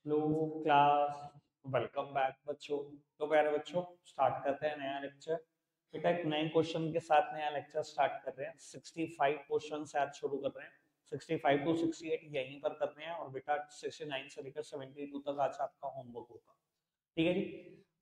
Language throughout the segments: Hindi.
हेलो क्लास, वेलकम बैक बच्चों। तो प्यारे बच्चों, स्टार्ट करते हैं नया लेक्चर। बेटा एक नए क्वेश्चन के साथ नया लेक्चर स्टार्ट कर रहे हैं। 65 क्वेश्चन से आज शुरू कर रहे हैं। 65 टू 68 यहीं पर कर रहे हैं और बेटा 69 से लेकर 72 तक आज आपका होमवर्क होगा। ठीक है जी।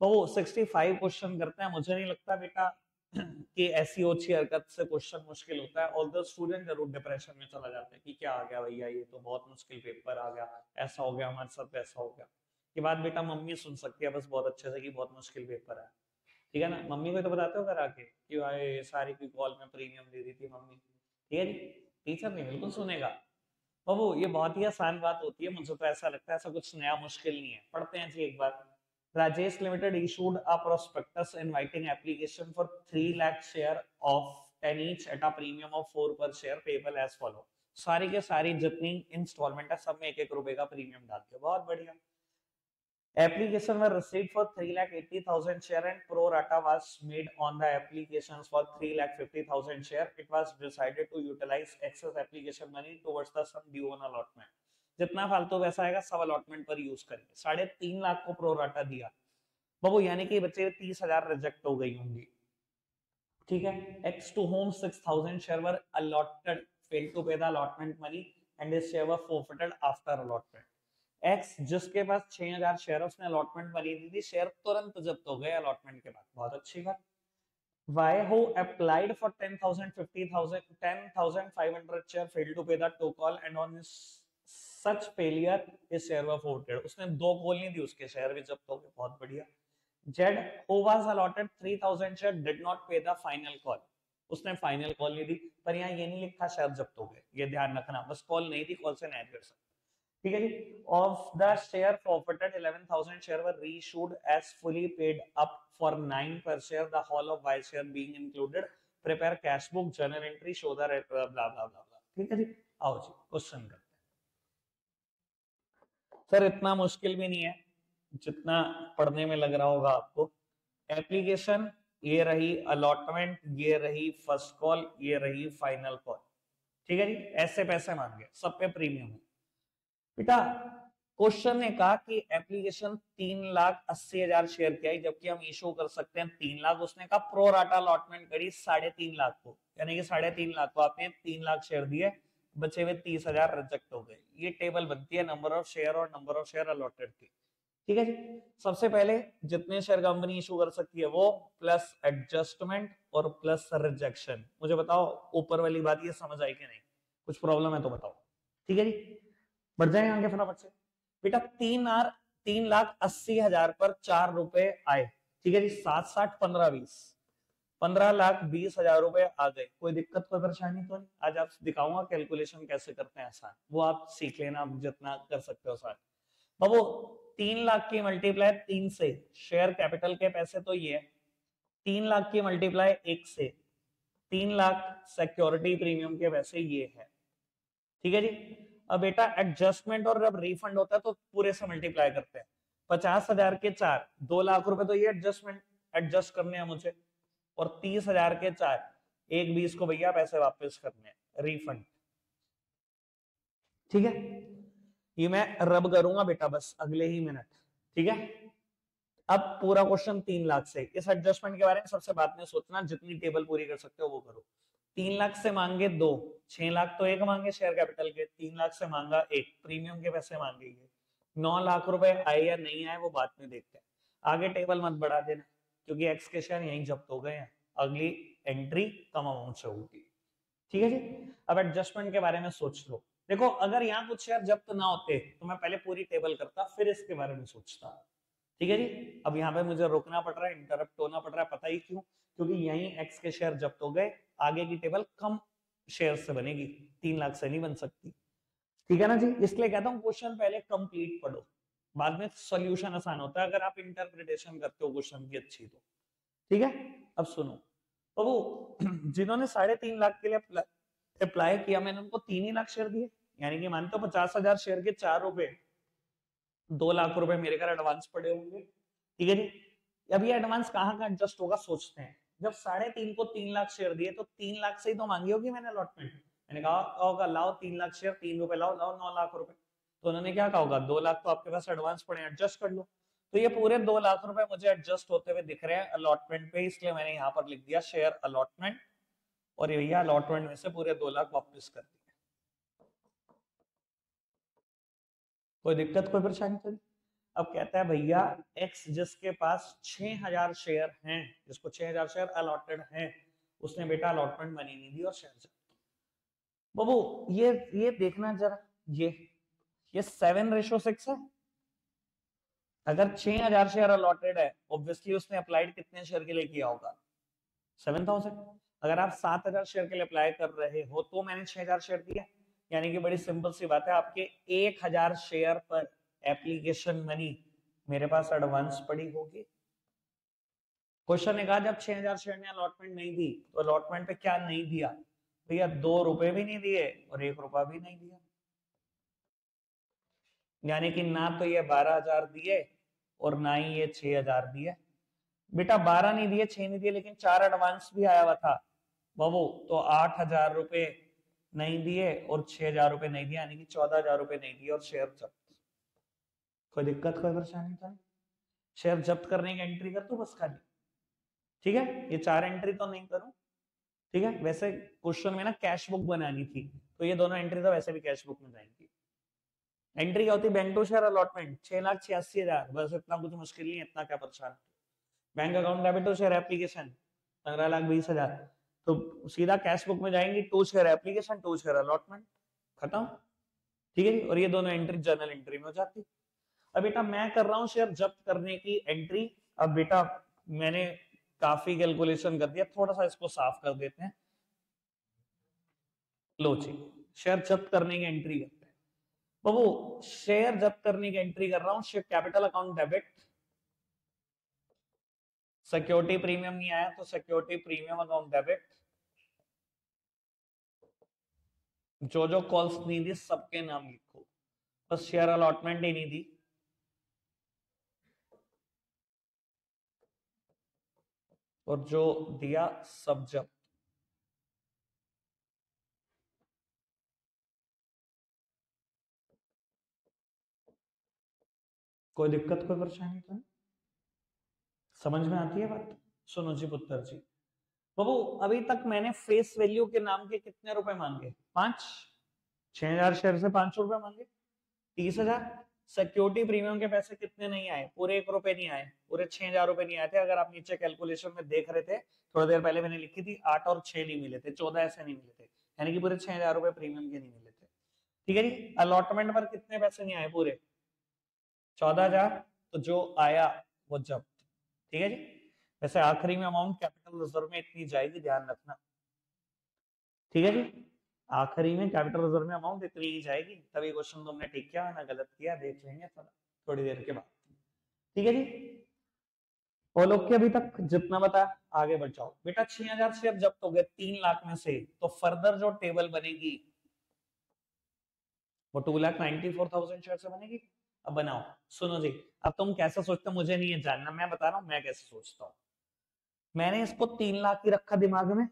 तो 65 क्वेश्चन करते हैं। मुझे नहीं लगता बेटा कि ऐसी ओछी हरकत से क्वेश्चन मुश्किल होता है। और द स्टूडेंट जरूर डिप्रेशन में चला जाता है कि क्या आ गया भैया, ये तो बहुत मुश्किल पेपर आ गया, ऐसा हो गया हमारे साथ, वैसा हो गया। ये बात बेटा मम्मी सुन सकती है बस बहुत अच्छे से कि बहुत मुश्किल पेपर है। ठीक है ना, मम्मी को तो बताते हो घर आके कि भाई सारी की कॉल में प्रीमियम दे दी थी मम्मी। ठीक है जी। टीचर नहीं बिल्कुल सुनेगा। बाबू ये बहुत ही आसान बात होती है। मुझे तो ऐसा लगता है ऐसा कुछ नया मुश्किल नहीं है। पढ़ते हैं जी एक बार। Rajesh limited issued a prospectus inviting application for 3 lakh share of 10 each at a premium of 4 per share payable as follow। सारी के सारी जितनी इंस्टॉलमेंट है सब में 1-1 रुपए का प्रीमियम डाल के बहुत बढ़िया। Application were received for 3,80,000 share and pro rata was made on the applications for 3,50,000 share. It was decided to utilize excess application money towards the sum due on allotment। जितना फालतू पैसा आएगा सब अलॉटमेंट पर यूज करेंगे। 3.5 लाख को प्रो राटा दिया बाबू, यानी कि बच्चे 30,000 रिजेक्ट हो गई होंगी। ठीक है। X to whom 6,000 share were allotted failed to pay the allotment money and his share were forfeited after allotment। X जिसके पास 6,000 शेयर उसने अलॉटमेंट मनी दी थी, शेयर तुरंत जब्त हो गए अलॉटमेंट के बाद। बहुत अच्छी बात। Y who applied for 10,000 50,000 10,500 share failed to pay the two call and on such failure his share were forfeited. उसने दो कॉल नहीं दी, उसके शेयर भी जब्त हो गए। बहुत बढ़िया। Z who was allotted 3,000 share did not पे द फाइनल कॉल। उसने फाइनल कॉल नहीं दी, पर यहाँ ये नहीं लिखा शेयर जब्त हो गए, ये ध्यान रखना। बस कॉल नहीं थी, कॉल से नहीं कर सकते। ठीक है जी। Of the share forfeited 11,000 share were reissued as fully paid up for 9 per share, the whole of Y share being included। Prepare cash book, journal entry, show the blah blah blah blah. ठीक है जी। आओ जी क्वेश्चन करते हैं। सर इतना मुश्किल भी नहीं है जितना पढ़ने में लग रहा होगा आपको। एप्लीकेशन ये रही, अलॉटमेंट ये रही, फर्स्ट कॉल ये रही, फाइनल कॉल। ठीक है जी। ऐसे पैसे मांगे, सब पे प्रीमियम है बेटा। क्वेश्चन ने कहा कि एप्लीकेशन 3,80,000 शेयर की आई, जबकि हम इशू कर सकते हैं 3 लाख। उसने कहा प्रो राटा अलॉटमेंट करी 3.5 लाख को, यानी कि 3.5 लाख को आपने 3 लाख शेयर दिए, बचे हुए 30,000 रिजेक्ट हो गए। ये टेबल बनती है नंबर ऑफ शेयर और नंबर ऑफ शेयर अलॉटेड की। ठीक है जी। सबसे पहले जितने शेयर कंपनी इशू कर सकती है वो, प्लस एडजस्टमेंट और प्लस रिजेक्शन। मुझे बताओ ऊपर वाली बात ये समझ आई कि नहीं, कुछ प्रॉब्लम है तो बताओ। ठीक है जी। बढ़ जाए आगे फटाफट से। बेटा 3,80,000 पर 4 रुपए आए। ठीक है जी। 7-7 15-20, 15,20,000 रुपए आ गए। कोई दिक्कत कोई परेशानी तो नहीं। आज आप दिखाऊंगा कैलकुलेशन कैसे करते हैं आसान, वो आप सीख लेना, आप जितना कर सकते हो आसान। बाबू 3 लाख की मल्टीप्लाई 3 से, शेयर कैपिटल के पैसे तो ये 3 लाख की मल्टीप्लाई 1 से, 3 लाख सिक्योरिटी प्रीमियम के पैसे ये है। ठीक है जी। अब बेटा एडजस्टमेंट और जब रिफंड होता है तो पूरे से मल्टीप्लाई करते हैं। 50,000 के 4, 2 लाख रुपए तो ये एडजस्टमेंट एडजस्ट करने हैं मुझे, और 30,000 के 4, 1,20 को भैया पैसे वापस करने हैं, रिफंड। ठीक है। ये मैं रब करूंगा बेटा बस अगले ही मिनट। ठीक है। अब पूरा क्वेश्चन 3 लाख से। इस एडजस्टमेंट के बारे में सबसे बाद में सोचना, जितनी टेबल पूरी कर सकते हो वो करो। 3 लाख से मांगे 2, 6 लाख तो एक मांगे शेयर कैपिटल के, 3 लाख से मांगा 1, प्रीमियम के पैसे मांगेंगे। 9 लाख रुपए आए या नहीं आए वो बाद में देखते हैं। आगे टेबल मत बढ़ा देना क्योंकि एक्स के शेयर यहीं जब्त हो गए हैं, अगली एंट्री कम अमाउंट से होगी। ठीक है जी। अब एडजस्टमेंट के बारे में सोच लो। देखो अगर यहाँ कुछ शेयर जब्त ना होते तो मैं पहले पूरी टेबल करता, फिर इसके बारे में सोचता। ठीक है जी। अब यहाँ पे मुझे रोकना पड़ रहा है, इंटरप्ट होना पड़ रहा है, पता ही क्यों? क्योंकि यही एक्स के शेयर जब्त हो गए। आगे की टेबल कम शेयर से बनेगी, 3 लाख से नहीं बन सकती। ठीक है ना जी। इसलिए कहता हूँ क्वेश्चन पहले कंप्लीट पढ़ो, बाद में सॉल्यूशन आसान होता है अगर आप इंटरप्रिटेशन करते हो क्वेश्चन की अच्छी तो। ठीक है। अब सुनो तो वो जिन्होंने 3.5 लाख के लिए अप्लाई किया, मैंने उनको 3 ही लाख शेयर दिए, यानी कि मानते हो 50,000 शेयर के 4 रुपए, 2 लाख रुपए मेरे घर एडवांस पड़े होंगे। ठीक है जी। अब ये एडवांस कहाँ का एडजस्ट होगा सोचते हैं। जब 3.5 को 3 लाख शेयर दिए तो 3 लाख से ही तो मांगी होगी मैंने अलॉटमेंट। मैंने कहा होगा लाओ 3 लाख शेयर, 3 रुपए लाओ, लाओ 9 लाख रुपए। तो उन्होंने क्या कहा होगा, 2 लाख तो आपके पास एडवांस पड़े, एडजस्ट कर लो। तो ये पूरे 2 लाख रुपए मुझे एडजस्ट होते हुए दिख रहे हैं अलॉटमेंट पे, इसलिए मैंने यहाँ पर लिख दिया शेयर अलॉटमेंट, और ये भैया अलॉटमेंट में से पूरे 2 लाख वापस कर दिए। कोई दिक्कत, कोई परेशानी तो नहीं। अब कहता है भैया एक्स जिसके पास 6000 शेयर हैं, जिसको 6000 शेयर अलॉटेड हैं, उसने बेटा अलॉटमेंट मनी नहीं दी और शेयर जब्त। बाबू ये देखना जरा, ये 7:6 है। अगर 6000 शेयर अलॉटेड है, ऑब्वियसली उसने अप्लाइड कितने शेयर के लिए किया होगा, 7000। अगर आप 7000 शेयर के लिए अप्लाई कर रहे हो तो मैंने 6000 शेयर दिया, यानी कि बड़ी सिंपल सी बात है, आपके 1000 शेयर पर एप्लीकेशन मनी मेरे पास एडवांस पड़ी होगी। क्वेश्चन ने कहा जब 6000 शेयर ने अलॉटमेंट नहीं दी, तो अलॉटमेंट पे क्या नहीं दिया भैया, 2 रुपए भी नहीं दिए और 1 रुपया भी नहीं दिया, यानी कि ना तो ये 12000 दिए और ना ही ये 6000 दिए। बेटा 12 नहीं दिए, 6 नहीं दिए, लेकिन 4 एडवांस भी आया हुआ था बाबू, तो 8000 रुपए नहीं दिए और 6000 रुपए नहीं दिए, यानी कि 14000 रुपए नहीं दिए और शेयर जब्त। कोई दिक्कत, कोई परेशानी तो नहीं। शेयर जब्त करने की एंट्री कर दो बस खाली, ठीक है, ये 4 एंट्री तो नहीं करूं, ठीक है। वैसे क्वेश्चन में ना कैश बुक बनानी थी, तो ये दोनों एंट्री तो वैसे भी कैश बुक में जाएंगी। एंट्री क्या होती है, बैंक टू शेयर अलॉटमेंट 6,86,000, बस इतना कुछ मुश्किल नहीं है, इतना क्या परेशान। Bank account debit to share application 15,20,000, तो सीधा कैश बुक में जाएंगी, to share application to share allotment, खत्म, ठीक है। और ये दोनों एंट्री जर्नल एंट्री में हो जाती। अब बेटा मैं कर रहा हूं शेयर जब्त करने की एंट्री। अब बेटा मैंने काफी कैलकुलेशन कर दिया, थोड़ा सा इसको साफ कर देते हैं। लो जी, शेयर जब्त करने की एंट्री करते हैं बाबू। शेयर जब्त करने की एंट्री कर रहा हूं, share capital account debit, security premium नहीं आया तो सिक्योरिटी प्रीमियम अकाउंट डेबिट, जो जो कॉल्स नहीं दी सबके नाम लिखो, बस शेयर अलॉटमेंट ही नहीं दी, और जो दिया सब जब्त। कोई दिक्कत, कोई परेशानी तो नहीं, समझ में आती है बात। सुनो जी पुत्र जी, बाबू अभी तक मैंने फेस वैल्यू के नाम के कितने रुपए मांगे, 5, 6000 शेयर से 5 रुपए मांगे, 30,000। सिक्योरिटी प्रीमियम के पैसे कितने नहीं आए, पूरे 1 रुपए नहीं आए, पूरे 6000 रुपए नहीं आए थे। अगर आप नीचे कैलकुलेशन में देख रहे थे, थोड़ी देर पहले मैंने लिखी थी 8 और 6 नहीं मिले थे, 14 ऐसे नहीं मिले थे, यानी कि पूरे 6000 रुपए प्रीमियम के नहीं मिले थे, ठीक है जी। अलॉटमेंट पर कितने पैसे नहीं आए, पूरे 14,000, तो जो आया वो जब्त, ठीक है जी। वैसे आखिरी में अमाउंट कैपिटल रिजर्व में इतनी जाएगी, ध्यान रखना, ठीक है जी। आखिरी में कैपिटल रिजर्व में अमाउंट इतनी ही जाएगी, तभी क्वेश्चन तुमने ठीक किया ना गलत किया, देख लेंगे थोड़ी देर के बाद, ठीक है जी। और लोग के अभी तक जितना बताया आगे बढ़ जाओ। बेटा 6000 शेयर जब्त हो गए 3 लाख में से, तो फर्दर जो टेबल बनेगी वो 2,94,000 शेयर से बनेगी। अब बनाओ, सुनो जी, अब तुम कैसे सोचते हो मुझे नहीं है जानना, मैं बता रहा हूं मैं कैसे सोचता हूं। मैंने इसको 3 लाख ही रखा दिमाग में,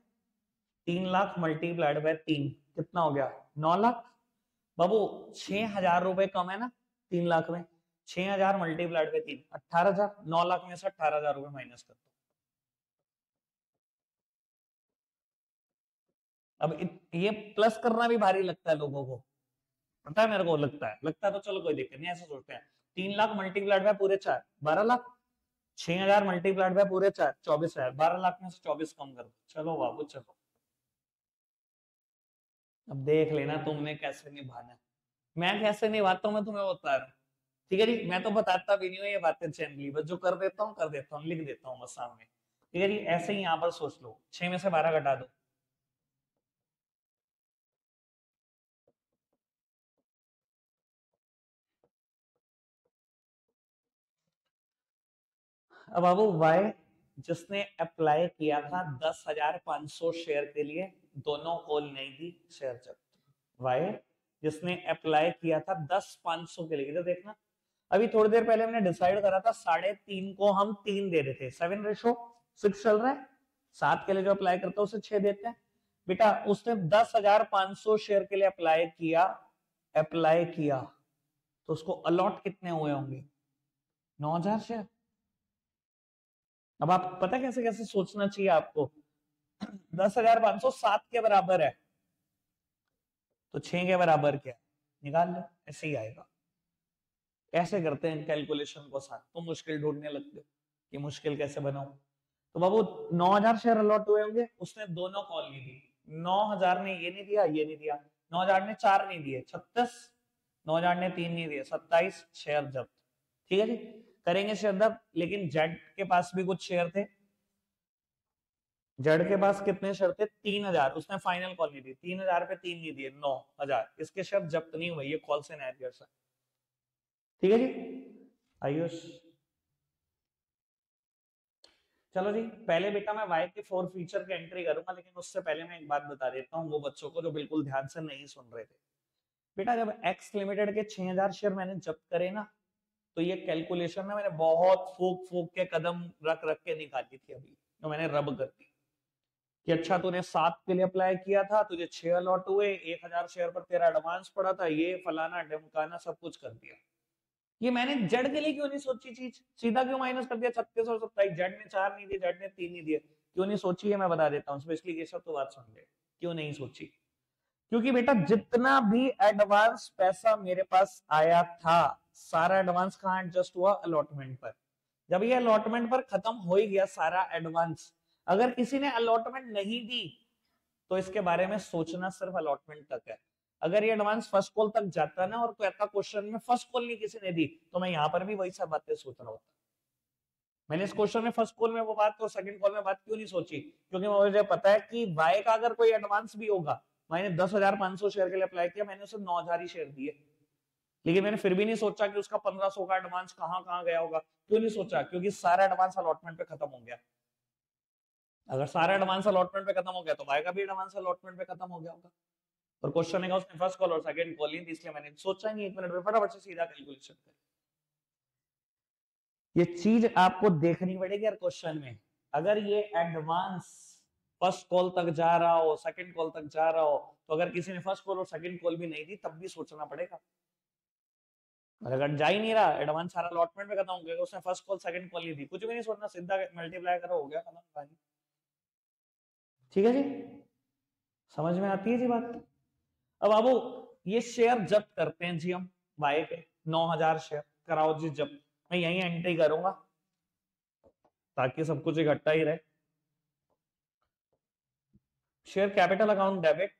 3 लाख मल्टीप्लाइड बाय 3 कितना हो गया, 9 लाख। बाबू 6000 रुपए कम है ना 3 लाख में, 6000 मल्टीप्लाइड बाय 3 18,000, 9 लाख में से 18,000 रुपए माइनस कर दो। अब ये प्लस करना भी भारी लगता है लोगों को, पता है, मेरे को लगता है तो चलो कोई दिक्कत नहीं, ऐसे सोचते हैं। 3 लाख मल्टीप्लाइड बाय पूरे 4 12 लाख, 6000 मल्टीप्लाइड बाय पूरे 4 24,000, 12 लाख में से 24 कम कर दो, चलो बाबू चलो। अब देख लेना तुमने कैसे निभाना, मैं कैसे निभाता हूँ मैं तुम्हें बता रहा हूँ, ठीक है जी। मैं तो बताता भी नहीं हूँ ये बातें जनरली, बस जो कर देता हूँ कर देता हूँ, लिख देता हूँ बस सामने, ठीक है जी। ऐसे ही यहाँ पर सोच लो, 6 में से 12 घटा दो, अब बाबू वाई जिसने अप्लाई किया था 10,500 शेयर के लिए, दोनों कॉल नहीं दी, शेयर जब्त। वाई जिसने अप्लाई किया था 10,500 के लिए, तो देखना अभी थोड़ी देर पहले हमने डिसाइड करा था 3.5 को हम 3 दे रहे थे, 7:6 चल रहा है, 7 के लिए जो अप्लाई करता है उसे 6 देते हैं। बेटा उसने 10,500 शेयर के लिए अप्लाई किया, तो उसको अलॉट कितने हुए होंगे? 9,000 शेयर। अब आप पता कैसे कैसे सोचना चाहिए आपको। 10,500 7 के बराबर है, तो 6 के बराबर क्या निकाल लो, ऐसे ही आएगा। कैसे करते हैं कैलकुलेशन को साथ, तो मुश्किल ढूंढने लगते हो कि मुश्किल कैसे बनाऊं। तो बाबू 9,000 शेयर अलॉट हुए होंगे, उसने दोनों कॉल नहीं दी। 9,000 ने ये नहीं दिया, ये नहीं दिया। 9,000 ने 4 नहीं दिए, 36। 9,000 ने 3 नहीं दिए, 27 शेयर जब्त। ठीक है जी, करेंगे शेयर जब्त। लेकिन जेड के पास भी कुछ शेयर थे। जेड के पास कितने शेयर थे? 3,000। उसने फाइनल कॉल नहीं दी, 3,000 पे 3 नहीं दिए, 9,000। इसके शेयर जब्त नहीं हुए, ये कॉल से नायरियर्स है। ठीक है जी आयुष। चलो जी, पहले बेटा मैं वाई के 4 फीचर की एंट्री करूंगा, लेकिन उससे पहले मैं एक बात बता देता हूँ वो बच्चों को जो बिल्कुल ध्यान से नहीं सुन रहे थे। बेटा जब एक्स लिमिटेड के 6,000 शेयर मैंने जब्त करे ना, तो ये कैलकुलेशन ना मैंने बहुत फूक फूक के कदम रख रख के निकाली थी, अभी तो मैंने रब कर दी कि अच्छा तूने 7 के लिए अप्लाई किया था, तुझे 6 अलॉट हुए, 1,000 शेयर पर तेरा एडवांस पड़ा था, ये फलाना ढमकाना सब कुछ कर दिया। ये मैंने जेड के लिए क्यों नहीं सोची चीज, सीधा क्यों माइनस कर दिया 36 और 27? जेड ने 4 नहीं दिए, जेड ने 3 नहीं दिए, क्यों नहीं सोची है मैं बता देता हूँ, स्पेशली ये सब तो बात सुन ले। क्यों नहीं सोची? क्योंकि बेटा जितना भी एडवांस पैसा मेरे पास आया था, सारा एडवांस कहाँ एडजस्ट हुआ? अलॉटमेंट पर। जब ये अलॉटमेंट पर खत्म हो ही गया सारा एडवांस, अगर किसी ने अलॉटमेंट नहीं दी तो इसके बारे में सोचना सिर्फ अलॉटमेंट तक है। अगर ये एडवांस फर्स्ट कॉल तक जाता ना, और कोई ऐसा क्वेश्चन में फर्स्ट कॉल नहीं किसी ने दी, तो मैं यहाँ पर भी वही सब बातें सोच रहा होता। मैंने इस क्वेश्चन में फर्स्ट कॉल में वो बात और सेकंड कॉल में बात क्यों नहीं सोची? क्योंकि मुझे पता है कि वाई का अगर कोई एडवांस भी होगा, मैंने 10,500 शेयर के लिए अप्लाई किया, मैंने उसे 9,000 ही शेयर दिए, लेकिन मैंने फिर भी नहीं सोचा कि उसका 1,500 का एडवांस कहाँ कहाँ गया होगा। क्यों नहीं सोचा? क्योंकि सारा एडवांस अलॉटमेंट पे खत्म हो गया। अगर सारा एडवांस अलॉटमेंट पे खत्म हो गया तो वाई का भी एडवांस अलॉटमेंट पे खत्म हो गया होगा। और क्वेश्चन है उसने फर्स्ट कॉल और सेकंड कॉल नहीं दी, इसलिए मैंने सोचा नहीं, 1 मिनट में फटाफट से सीधा कैलकुलेशन कर। ये चीज आपको देखनी पड़ेगी यार क्वेश्चन में। अगर ये एडवांस फर्स्ट कॉल तक जा रहा हो, सेकंड कॉल तक जा रहा हो, तो अगर किसी ने फर्स्ट कॉल और सेकंड कॉल भी नहीं दी तब भी सोचना पड़ेगा। अगर जा ही नहीं रहा, एडवांस सारा अलॉटमेंट में खत्म हो गया, उसने फर्स्ट कॉल सेकंड कॉल नहीं दी, कुछ भी नहीं सोचना, सीधा मल्टीप्लाई करो, हो गया खत्म। ठीक है जी, समझ में आती है जी बात। अब बाबू ये शेयर जब्त करते हैं जी हम वाई के 9,000 शेयर, कराओ जी जब्त। मैं यही एंट्री करूंगा ताकि सब कुछ इकट्ठा ही रहे। Share capital account debit,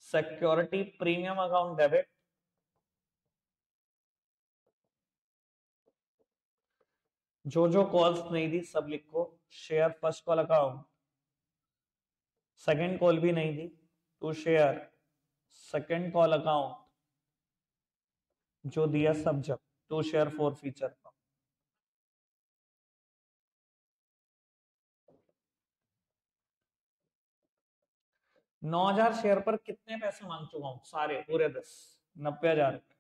security premium account debit, जो जो कॉल्स नहीं दी सब लिखो। Share first call account, second call भी नहीं दी, to share second call account, जो दिया सब जब, to share forfeiture account. 9,000 share पर कितने पैसे मांग चुका हूं? सारे पूरे 10, 90,000 रुपए।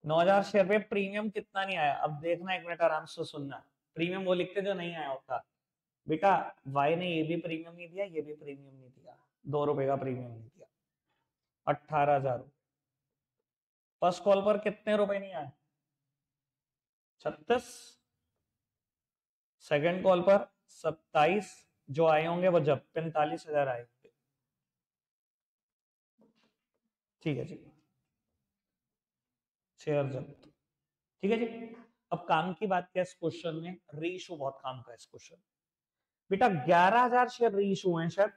9,000 शेयर पे प्रीमियम कितना नहीं आया? अब देखना, एक मिनट आराम से सुनना। प्रीमियम वो लिखते जो नहीं आया होता बेटा। वाई ने ये भी प्रीमियम नहीं दिया, ये भी प्रीमियम नहीं दिया, 2 रुपए का प्रीमियम नहीं दिया, 18,000। फर्स्ट कॉल पर कितने रुपए नहीं आए? 36। सेकंड कॉल पर 27, जो आए होंगे वो जब 45,000 आए होंगे। ठीक है जी, शेयर जब। ठीक है जी। अब काम की बात क्या है इस क्वेश्चन में? रीइशू बहुत काम का है इस क्वेश्चन। बेटा 11,000 शेयर रीइशू हुए शायद,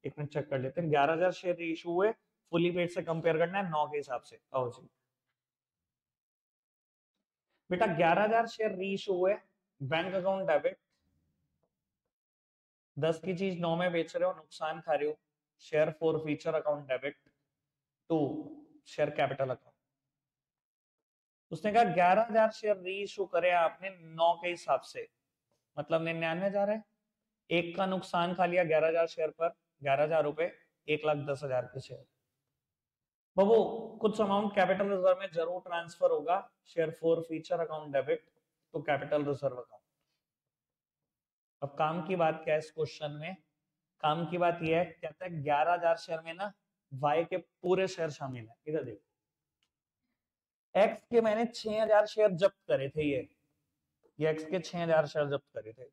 एक मिनट चेक कर लेते हैं। 11,000 शेयर रीइशू हुए, फुली पेड से कंपेयर करना है 9 के हिसाब से। आओ जी बेटा 11,000 शेयर रीइशू हुए, बैंक अकाउंट डेबिट, 10 की चीज 9 में बेच रहे हो, नुकसान खा रहे हो, share forfeiture account debit, to share capital account. उसने कहा 11,000 शेयर रीइशू करे आपने 9 के हिसाब से, मतलब 99,000 है। एक का नुकसान खा लिया 11,000 शेयर पर, 11,000 रुपए, 1,10,000 के शेयर। बाबू कुछ अमाउंट कैपिटल रिजर्व में जरूर ट्रांसफर होगा, share forfeiture account debit to capital reserve account. अब काम की बात क्या है इस क्वेश्चन में? काम की बात यह है, कहता है 11,000 शेयर में ना वाई के पूरे शेयर शामिल है। इधर देखो, एक्स के मैंने 6000 शेयर जब्त करे थे, ये एक्स के 6000 शेयर जब्त करे थे,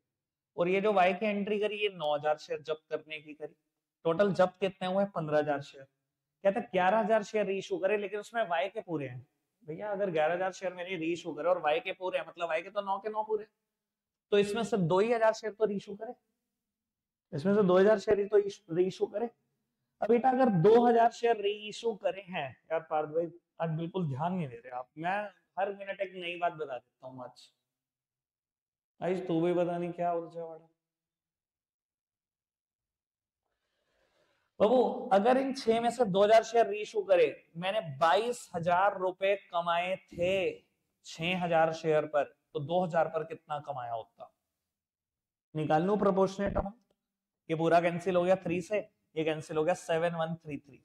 और ये जो वाई की एंट्री करी ये 9000 शेयर जब्त करने की करी। टोटल जब्त कितने हुए? 15000 शेयर। कहता 11000 शेयर रीइशू करे, लेकिन उसमें वाई के पूरे हैं। भैया अगर 11000 शेयर मेरे रीइशू करे और वाई के पूरे हैं, मतलब वाई के तो 9 के 9 पूरे, तो इसमें से 2000 शेयर तो रीइशू करे, इसमें से 2000 शेयर ही तो रीइशू करे। अब बेटा अगर 2000 शेयर रीइशू करे हैं, यार पार्थ भाई आज बिल्कुल ध्यान नहीं दे रहे आप, मैं हर मिनट एक नई बात बता देता हूँ। आज तू भी पता नहीं क्या उलझा पड़ा। बाबू अगर इन 6 में से 2000 शेयर रीइशू करे, मैंने 22,000 रुपए कमाए थे 6000 शेयर पर, तो 2000 पर कितना कमाया होता? निकाल लू प्रोपोर्शनेट अमाउंट। ये पूरा कैंसिल हो गया 3 से, ये कैंसिल हो गया 7133।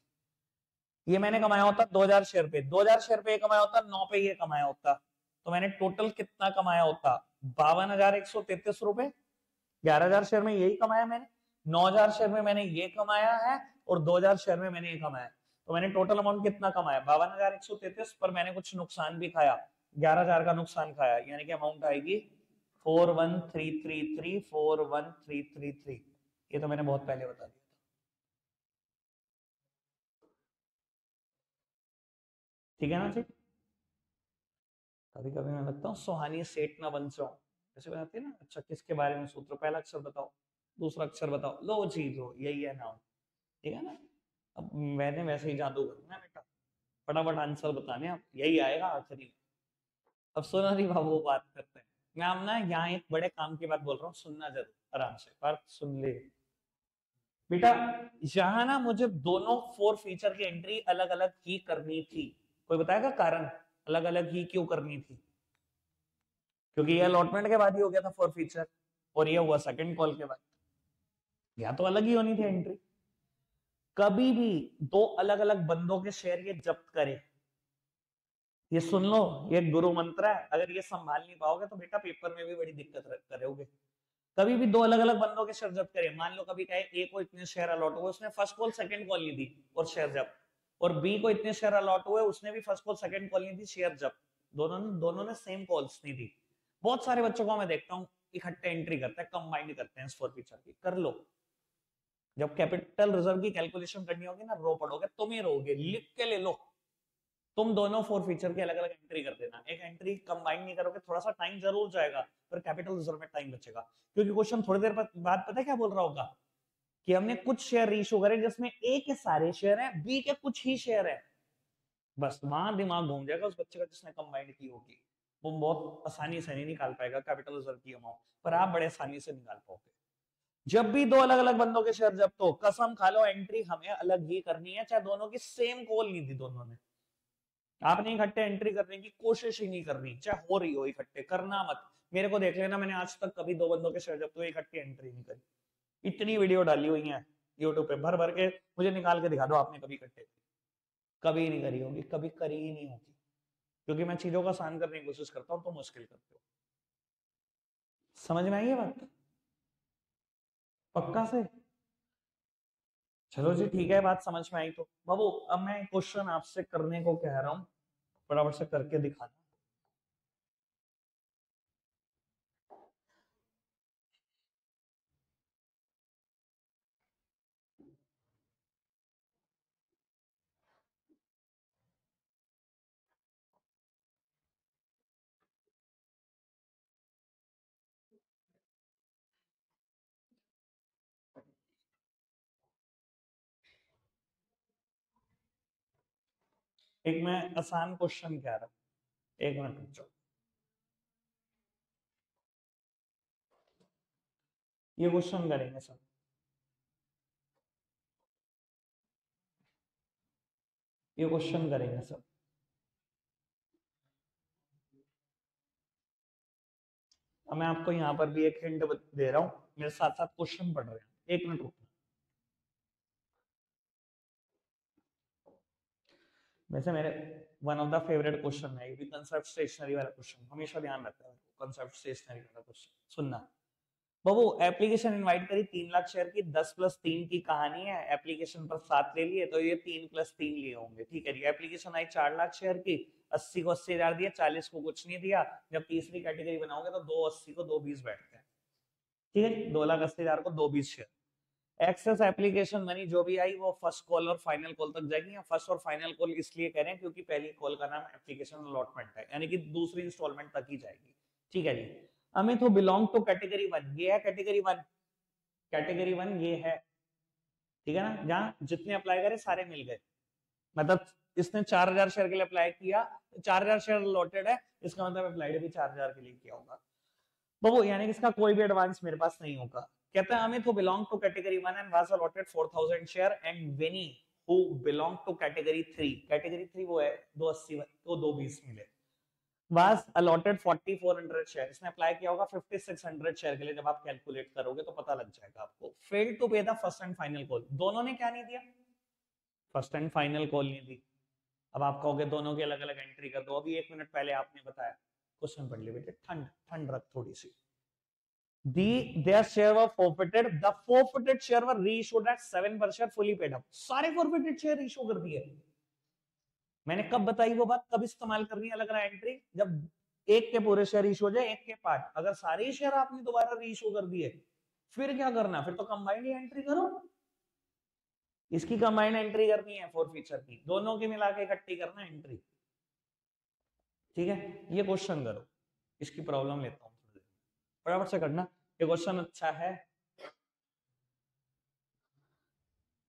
ये मैंने कमाया होता 2000 शेयर पे, 2000 शेयर पे ये कमाया होता, 9 पे ये कमाया होता, तो मैंने टोटल कितना कमाया होता? 52,133 रुपए। 11000 शेयर में यही कमाया मैंने, 9000 शेयर में मैंने ये कमाया है, और 2000 शेयर में मैंने ये कमाया, तो मैंने टोटल अमाउंट कितना कमाया? 52,133 पर मैंने कुछ नुकसान भी खाया, 11000 का नुकसान खाया, यानी कि अमाउंट आएगी 41333, 41333। ये तो मैंने बहुत पहले बता दिया। ठीक है ना जी? कभी कभी मैं लगता हूँ सुहानी सेठ ना बन जाऊं, ऐसे बताती है ना। अच्छा किसके बारे में सूत्र? पहला अक्षर बताओ, दूसरा अक्षर बताओ, लो जी लो, यही है नाम। ठीक है ना? अब मैंने वैसे ही जादू करना है बेटा, फटाफट आंसर बताने, अब यही आएगा आखिरी। अब सुनो नहीं बाबू, बात करते हैं। मैं अब ना यहाँ एक बड़े काम की बात बोल रहा हूँ, सुनना जरूर आराम से, पर सुन ले बेटा। यहाँ ना मुझे दोनों 4 फीचर की एंट्री अलग अलग ही करनी थी। कोई बताएगा कारण अलग अलग ही क्यों करनी थी? क्योंकि ये अलॉटमेंट के बाद ही हो गया था 4 फीचर, और ये हुआ सेकंड कॉल के बाद, या तो अलग ही होनी थी एंट्री। कभी भी 2 अलग अलग बंदों के शेयर ये जब्त करे, ये सुन लो, ये गुरु मंत्र है, अगर ये संभाल नहीं पाओगे तो बेटा पेपर में भी बड़ी दिक्कत करोगे। कभी भी 2 अलग अलग बंदों के शेयर जब्त करे, मान लो कभी कहे ए को इतने शेयर अलॉट हुए, उसने फर्स्ट कॉल सेकंड कॉल नहीं दी और शेयर जब्त, और बी को इतने शेयर अलॉट हुए, उसने भी फर्स्ट कॉल सेकंड कॉल नहीं दी, शेयर जब्त। दोनों ने सेम कॉल्स नहीं दी। बहुत सारे बच्चों को मैं देखता हूँ इकट्ठे एंट्री करते हैं, कंबाइंड करते हैं स्कोर फीचर की। कर लो, जब कैपिटल रिजर्व की कैलकुलेशन करनी होगी ना, रो पड़ोगे, तुम ही रहोगे, लिख के ले लो। तुम दोनों 4 फीचर की अलग अलग एंट्री कर देना, एक एंट्री कंबाइन नहीं करोगे, थोड़ा सा टाइम जरूर जाएगा, पर कैपिटल रिजर्व में टाइम बचेगा। क्योंकि क्वेश्चन थोड़ी देर बाद पता है क्या बोल रहा होगा, कि हमने कुछ शेयर रीइशू करे जिसमें ए के सारे शेयर हैं, बी के कुछ ही शेयर है। बस वहां दिमाग घूम जाएगा उस बच्चे का जिसने कंबाइंड की होगी, वो बहुत आसानी से नहीं निकाल पाएगा कैपिटल रिजर्व की अमाउंट, पर आप बड़े आसानी से निकाल पाओगे। जब भी 2 अलग अलग बंदों के शेयर जब्त हो, कसम खा लो एंट्री हमें अलग ही करनी है, चाहे दोनों की सेम कॉल नहीं थी दोनों ने। आपने इकट्ठे एंट्री करने की कोशिश ही नहीं करनी, चाहे हो रही हो इकट्ठे, करना मत। मेरे को देख लेना, मैंने आज तक कभी 2 बंदों के शेयर जब्त हुए इकट्ठी एंट्री नहीं करी। इतनी वीडियो डाली हुई है यूट्यूब पे भर भर के, मुझे निकाल के दिखा दो आपने कभी इकट्ठे करी। कभी नहीं करी होगी, कभी करी ही नहीं होगी, क्योंकि मैं चीजों को आसान करने की कोशिश करता हूँ तो मुश्किल करते हो। समझ में आई ये बात? पक्का से? चलो जी ठीक है, बात समझ में आई तो बाबू अब मैं क्वेश्चन आपसे करने को कह रहा हूँ, फटाफट से करके दिखाना। एक मैं आसान क्वेश्चन कह रहा हूँ, 1 मिनट रुक जाओ। ये क्वेश्चन करेंगे सर, ये क्वेश्चन करेंगे सर। अब मैं आपको यहाँ पर भी एक हिंट दे रहा हूँ, मेरे साथ साथ क्वेश्चन पढ़ रहे हैं, 1 मिनट रुकना। वैसे मेरे one of the favourite question है, ये भी कंसेप्ट स्टेशनरी वाला क्वेश्चन, हमेशा ध्यान रखता है कंसेप्ट स्टेशनरी वाला क्वेश्चन। सुनना बाबू, एप्लीकेशन इनवाइट करी 3 लाख शेयर की, 10+3 की कहानी है। एप्लीकेशन पर 7 ले लिए, तो ये 3+3 लिए होंगे। ठीक है जी, एप्लीकेशन आई 4 लाख शेयर की, 80 को 80,000 दिया, 40 को कुछ नहीं दिया। जब तीसरी कैटेगरी बनाओगे तो 280 को 220 बैठते हैं, ठीक है, 2,80,000 को 220 शेयर। एक्सेस एप्लीकेशन मनी जो भी आई वो फर्स्ट कॉल और फाइनल कॉल तक जाएगी। फर्स्ट और फाइनल कॉल इसलिए कह रहे हैं क्योंकि पहली कॉल का नाम एप्लीकेशन अलॉटमेंट है, यानी कि दूसरी इंस्टॉलमेंट तक ही जाएगी, ठीक है जी। Amit who belong to category 1, ये है कैटेगरी 1, कैटेगरी 1 ये है, ठीक है ना, जहां जितने अप्लाई करे सारे मिल गए, मतलब इसने 4,000 शेयर के लिए अप्लाई किया, 4,000 शेयर अलॉटेड है, इसका मतलब अप्लाइड भी 4,000 के लिए किया होगा बाबू, यानी कि इसका कोई भी एडवांस मेरे पास नहीं होगा। कहता है Amit who belong to category 1 and was allotted 4,000 share and Veni who belong to category 3, category 3 वो है 280 तो 220 मिले, was allotted 4,400 शेयर, इसने अप्लाई किया होगा 5,600 शेयर के लिए। जब आप कैलकुलेट करोगे तो पता लग जाएगा आपको। Failed to pay the first and final call, दोनों ने क्या नहीं दिया, फर्स्ट एंड फाइनल कॉल नहीं दी। अब आप कहोगे दोनों की अलग अलग एंट्री कर दो, अभी 1 मिनट पहले आपने बताया, क्वेश्चन पढ़ ली बेटे, ठंड ठंड रख थोड़ी सी। their share were forfeited, the forfeited share were reissued at 7 per share fully paid up, सारे forfeited share issue कर दिए। मैंने कब बताई वो बात, कब इस्तेमाल करनी है अलग अलग एंट्री, जब एक के पूरे शेयर इशू हो जाए, एक के पार्ट, अगर सारे शेयर आपने दोबारा रीइशू कर दिए फिर क्या करना, फिर तो कंबाइंड एंट्री करो, इसकी कंबाइंड एंट्री करनी है फॉरफीचर की, दोनों की मिला के इकट्ठी करना एंट्री, ठीक है। ये क्वेश्चन करो, इसकी प्रॉब्लम लेता हूँ फटाफट से करना, ये क्वेश्चन अच्छा है,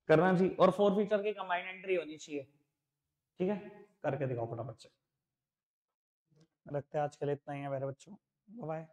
करना जी। और फॉरफीचर की कंबाइंड एंट्री होनी चाहिए, ठीक है, करके दिखाओ फटाफट से। रखते हैं आज के लिए इतना ही है मेरे बच्चों, बाय बाय।